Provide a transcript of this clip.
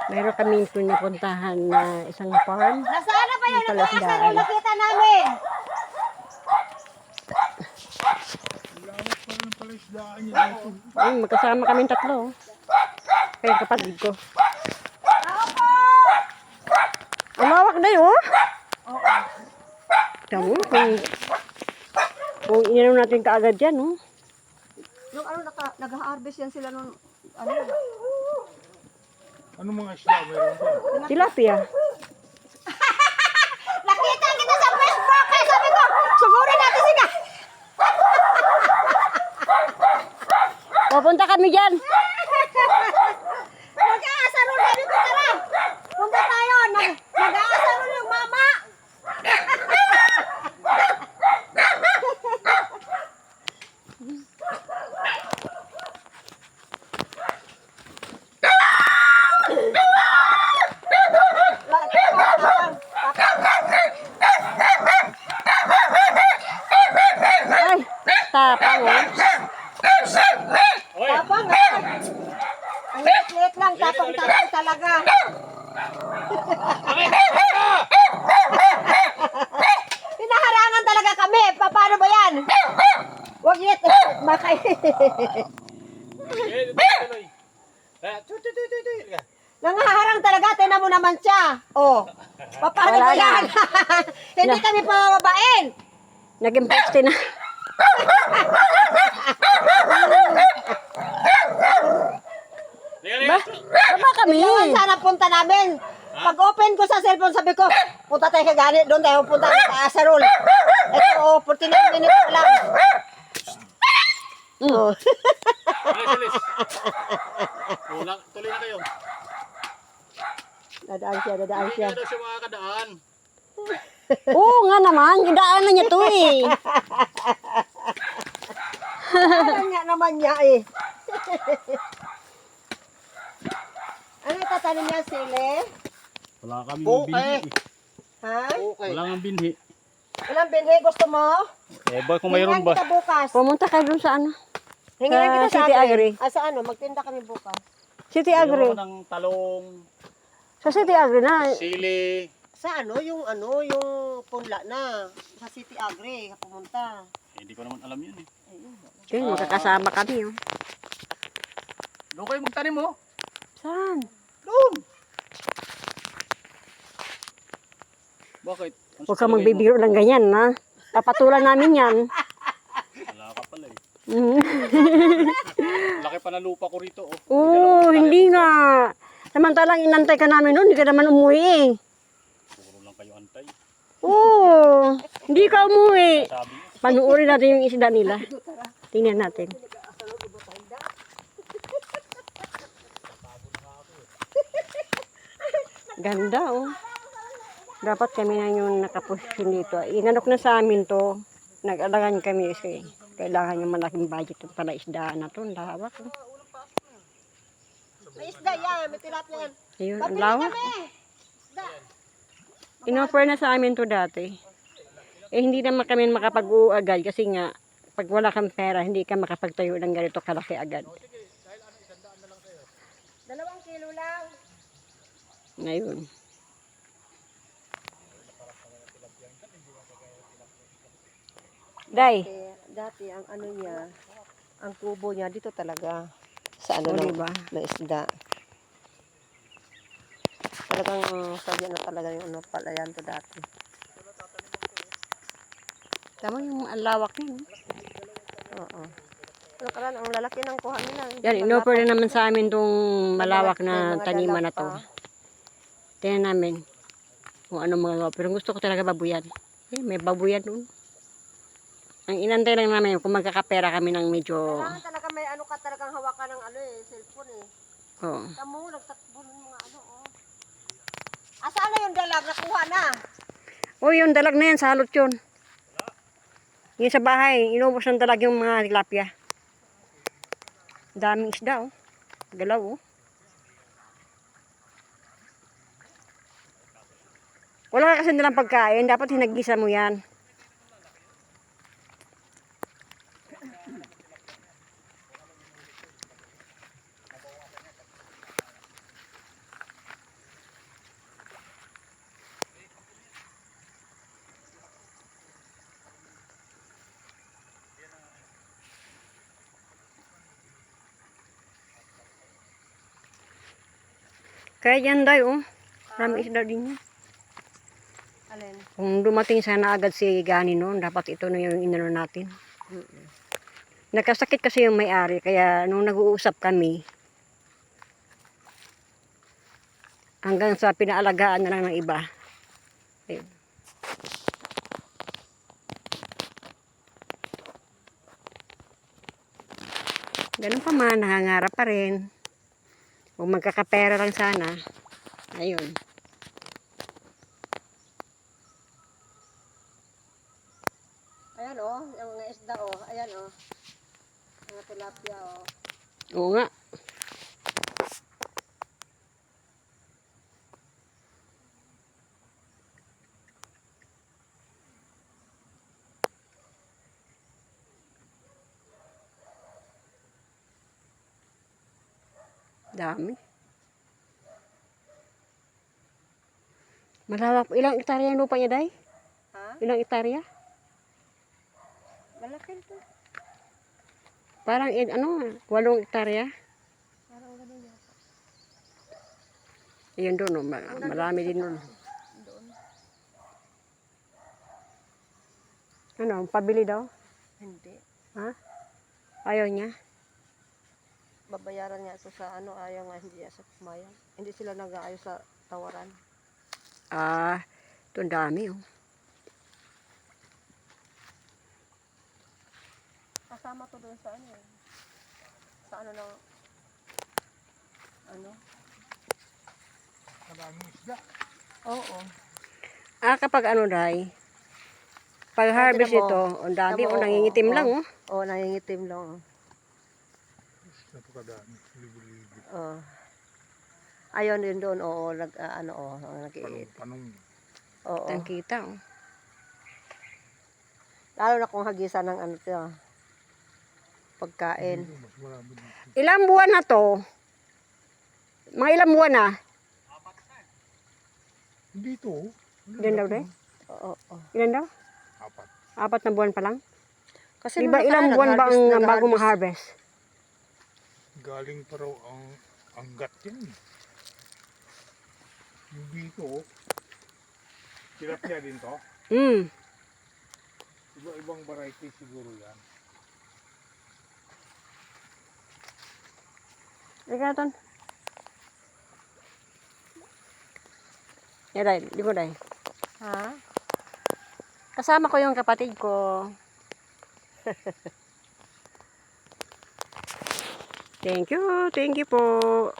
mayroon kaming pinupuntahan na isang farm. Nasaan na ba yung Palasdaan. nag-aasar yung nakita namin? Lawak pa ng palaisdaan niya. Ay, magkasama kaming tatlo. Kaya kapatid ko. Ang lawak na yun. Oo. Tamo, kung ininom natin kaagad yan, oh. Yung ano, nag-harvest yan sila nung, ano, Anong mga isda meron doon? Tilapia. nakita kita sa Facebook, kaya sabi ko, sugurin natin sila. Pupunta kami dyan. Mag-aasar ulit dito, tara. Punta tayo, nag-aasar ulit yung mama. Ay, tapang, oh. Tapang, ang liit-liit lang, tapang-tapang talaga. Hinaharangan talaga kami. Paano ba yan? Huwag yet. Makay. Nangaharang talaga. Tinan mo naman siya. Oh. Paano Wala ba yan? Hindi kami pamababain. Naging poste na. Ba? Baba kami. Yan sana punta namin. Pag open ko sa cellphone, sabi ko, punta tayo kay Gani. Doon tayo punta sa Asarol. Ito, oh, 49 minutes pa lang. Oh. Tuloy na kayo. Dadaan siya, dadaan Hindi siya. na daw siya makakadaan. Oo nga naman, gidaanan niya to eh. Alam nga naman niya eh. Ano tatanim niya, sili? Wala kami Okay. binhi. Ha? Wala kang binhi. Walang binhi, gusto mo? Eh boy, kung mayroon Hingihan ba? kita bukas. Pumunta kayo dun sa ano? Hingihan kita sa City Agri. Agri. Sa ano, magtinda kami bukas. City Mayroon Agri. ako ng talong, Sa City Agri na. sili. Sa ano, yung punla na. Sa City Agri, pumunta. Eh, hindi ko naman alam yun eh. Okay, magkakasama kami, oh. Doon kayo magtanim mo. Saan? Doon. Bakit? Ang Huwag ka sasalagay mo? magbibiro ng ganyan, ha? Papatulan namin yan. Wala ka pala eh. Mm. Laki pa na lupa ko rito oh. Oo, hindi nga. Samantalang inantay ka namin noon, hindi ka naman umuwi eh. Puro lang kayo antay. Oo, hindi ka umuwi. Sabi niyo. Panuorin natin yung isda nila. Tingnan natin. Ganda oh. Dapat kami na yung nakaposisyon dito. Inanok na sa amin to. Nag-alagan kami kasi kailangan yung malaking budget yung palaisdaan na to. Ang lawak. Oh. May isda yan, may tilapia yan. Ayun, ang Pabili lawak. kami. Isda. Inoffer na sa amin to dati. Eh hindi naman kami makapag-uwi agad kasi nga pag wala kang pera, hindi ka makapagtayo ng ganito kalaki agad. 2 kilo lang. Ngayon. Day, Dati ang ano niya, ang kubo niya dito talaga. Sa ano o na, diba? na isda. Talagang sadya na talaga yung ano pala yan to dati. Tama yung alawak niya. No? Oo. Ano karan, ang lalaki ng kuha nila. Yan, inoffer na naman sa amin tong malawak na May mga taniman na dalak to. pa. Tingnan namin kung ano mga gawa. Pero gusto ko talaga babuyan. Eh, may babuyan doon. Ang inantay lang namin kung magkakapera kami ng medyo... Kailangan talaga may ano ka talagang hawakan ng ano eh, cellphone eh. Oh. Tamo, nagtakbo ng mga ano oh. Asaan na yung dalag? Nakuha na. Oh, yung dalag na yan, salot yun. Yung sa bahay, inubos ng dalag yung mga tilapia. Daming isda, oh. Galaw, oh. Wala ka kasi nilang pagkain, dapat hinagisa mo yan. Kaya dyan daw, oh. Marami isda din yan. Alin? Kung dumating sana agad si Gani noon, dapat ito na yung inano natin. Nagkasakit kasi yung may-ari, kaya nung nag-uusap kami, hanggang sa pinaalagaan na lang ng iba. Ayun. Ganun pa man, nangangarap pa rin. Kung magkakapera lang sana, ayun. Ayan oh, yung mga isda oh. Ayan oh. Mga tilapia oh. Oo nga. Dami. Malawak. Ilang hektarya yung lupa niya, Day? Ha? Ilang hektarya? Malaki to. Parang, 8 hektarya. Parang ganun yata. Ayun doon, oh. Marami din doon. Doon. Ano, pabili daw? Hindi. Ha? Ayaw niya? Babayaran niya ito sa ano, ayaw nga hindi niya sa kumayan. Hindi sila nag-aayos sa tawaran. Ah, ito ang dami, oh. Kasama to doon sa ano eh. Sa ano ng ano? Maraming isda. Oo. Kapag ano, Day, pag harvest Tingnan mo. ito, ang dami, Tama, oh, oo, nangingitim oo. lang, oh. Oo, nangingitim lang. Oh. Napakadami. Libo-libo. Oh. Ayun din doon, oo, ano, oo, nag-iit. Panong. Oo. Ang kita, oh. Lalo na kung hagisan ng ano to, pagkain. Mas marami dito. Ilang buwan na to? Mga ilang buwan na? Dito. Ilan daw, Day? Oo, oo. Ilan daw? 4. 4 na buwan pa lang? Kasi Di ba nung ilang nakaraan, buwan ba ang nag-harvest- bago ma-harvest? Galing pa raw ang anggat yan. Yung dito. Tilapia din to. Iba-ibang variety siguro yan. Ika, Ton. Yeah, Day. Di mo, Day. Ha? Kasama ko yung kapatid ko. Thank you po.